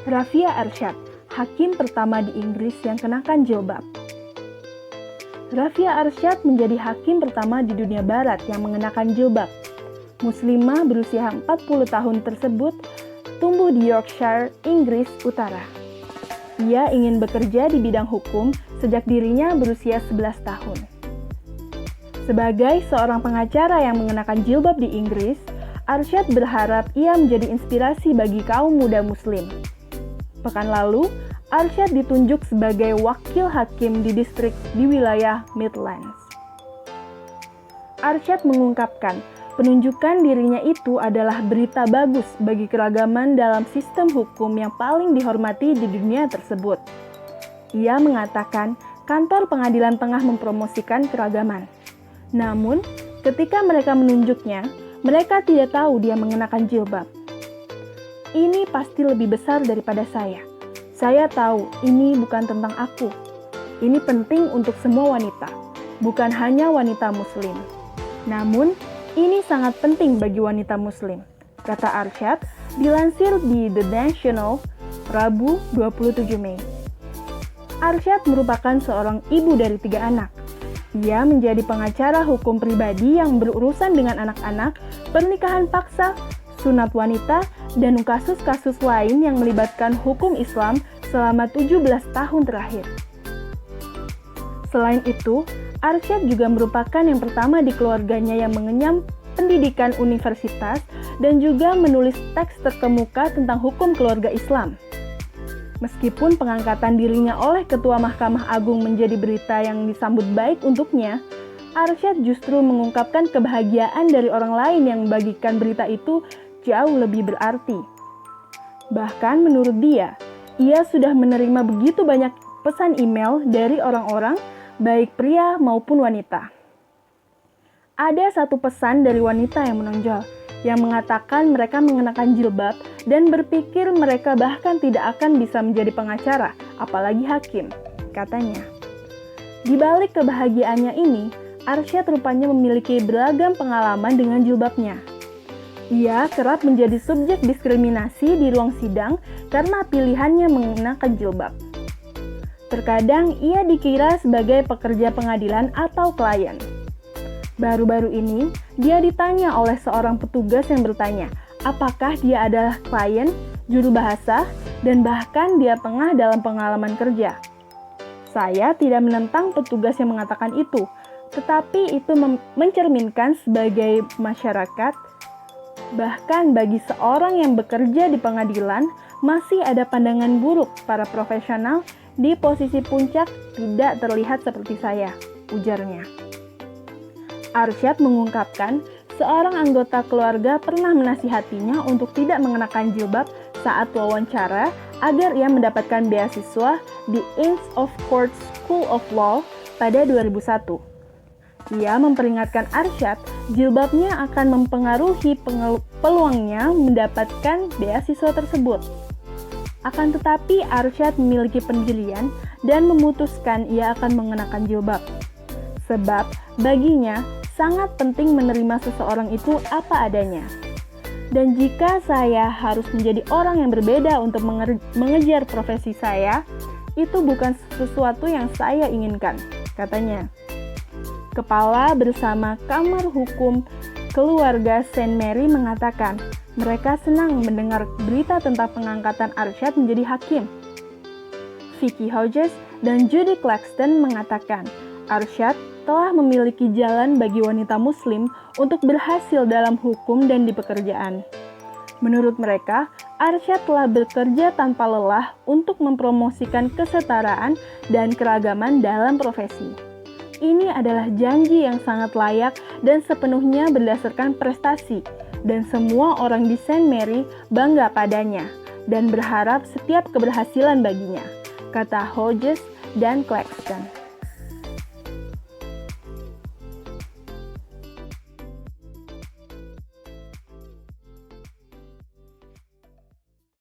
Rafia Arsyad, hakim pertama di Inggris yang kenakan jilbab. Rafia Arsyad menjadi hakim pertama di dunia barat yang mengenakan jilbab. Muslimah berusia 40 tahun tersebut tumbuh di Yorkshire, Inggris Utara. Ia ingin bekerja di bidang hukum sejak dirinya berusia 11 tahun. Sebagai seorang pengacara yang mengenakan jilbab di Inggris, Arsyad berharap ia menjadi inspirasi bagi kaum muda muslim. Pekan lalu, Arsyad ditunjuk sebagai wakil hakim di distrik di wilayah Midlands. Arsyad mengungkapkan, penunjukan dirinya itu adalah berita bagus bagi keragaman dalam sistem hukum yang paling dihormati di dunia tersebut. Ia mengatakan, kantor pengadilan tengah mempromosikan keragaman. Namun, ketika mereka menunjuknya, mereka tidak tahu dia mengenakan jilbab. Ini pasti lebih besar daripada saya. Saya tahu ini bukan tentang aku. Ini penting untuk semua wanita, bukan hanya wanita muslim. Namun, ini sangat penting bagi wanita muslim, kata Arsyad, dilansir di The National, Rabu 27 Mei. Arsyad merupakan seorang ibu dari 3 anak. Ia menjadi pengacara hukum pribadi yang berurusan dengan anak-anak, pernikahan paksa, sunat wanita, dan kasus-kasus lain yang melibatkan hukum Islam selama 17 tahun terakhir. Selain itu, Arsyad juga merupakan yang pertama di keluarganya yang mengenyam pendidikan universitas dan juga menulis teks terkemuka tentang hukum keluarga Islam. Meskipun pengangkatan dirinya oleh Ketua Mahkamah Agung menjadi berita yang disambut baik untuknya, Arsyad justru mengungkapkan kebahagiaan dari orang lain yang membagikan berita itu jauh lebih berarti. Bahkan menurut dia, ia sudah menerima begitu banyak pesan email dari orang-orang, baik pria maupun wanita. Ada satu pesan dari wanita yang menonjol, yang mengatakan mereka mengenakan jilbab dan berpikir mereka bahkan tidak akan bisa menjadi pengacara, apalagi hakim, katanya. Di balik kebahagiaannya ini, Arsyad rupanya memiliki beragam pengalaman dengan jilbabnya. Ia kerap menjadi subjek diskriminasi di ruang sidang karena pilihannya mengenakan jilbab. Terkadang ia dikira sebagai pekerja pengadilan atau klien. Baru-baru ini, dia ditanya oleh seorang petugas yang bertanya, apakah dia adalah klien, juru bahasa, dan bahkan dia tengah dalam pengalaman kerja. Saya tidak menentang petugas yang mengatakan itu, tetapi itu mencerminkan sebagai masyarakat, bahkan bagi seorang yang bekerja di pengadilan, masih ada pandangan buruk para profesional di posisi puncak tidak terlihat seperti saya, ujarnya. Arsyad mengungkapkan, seorang anggota keluarga pernah menasihatinya untuk tidak mengenakan jilbab saat wawancara agar ia mendapatkan beasiswa di Inns of Court School of Law pada 2001. Ia memperingatkan Arsyad, jilbabnya akan mempengaruhi peluangnya mendapatkan beasiswa tersebut. Akan tetapi Arsyad memiliki pendirian dan memutuskan ia akan mengenakan jilbab. Sebab baginya sangat penting menerima seseorang itu apa adanya. Dan jika saya harus menjadi orang yang berbeda untuk mengejar profesi saya, itu bukan sesuatu yang saya inginkan, katanya. Kepala bersama Kamar Hukum Keluarga St. Mary mengatakan, mereka senang mendengar berita tentang pengangkatan Arsyad menjadi hakim. Vicky Hodges dan Judy Claxton mengatakan, Arsyad telah memiliki jalan bagi wanita muslim untuk berhasil dalam hukum dan di pekerjaan. Menurut mereka, Arsyad telah bekerja tanpa lelah untuk mempromosikan kesetaraan dan keragaman dalam profesi. Ini adalah janji yang sangat layak dan sepenuhnya berdasarkan prestasi, dan semua orang di St. Mary bangga padanya dan berharap setiap keberhasilan baginya, kata Hodges dan Claxton.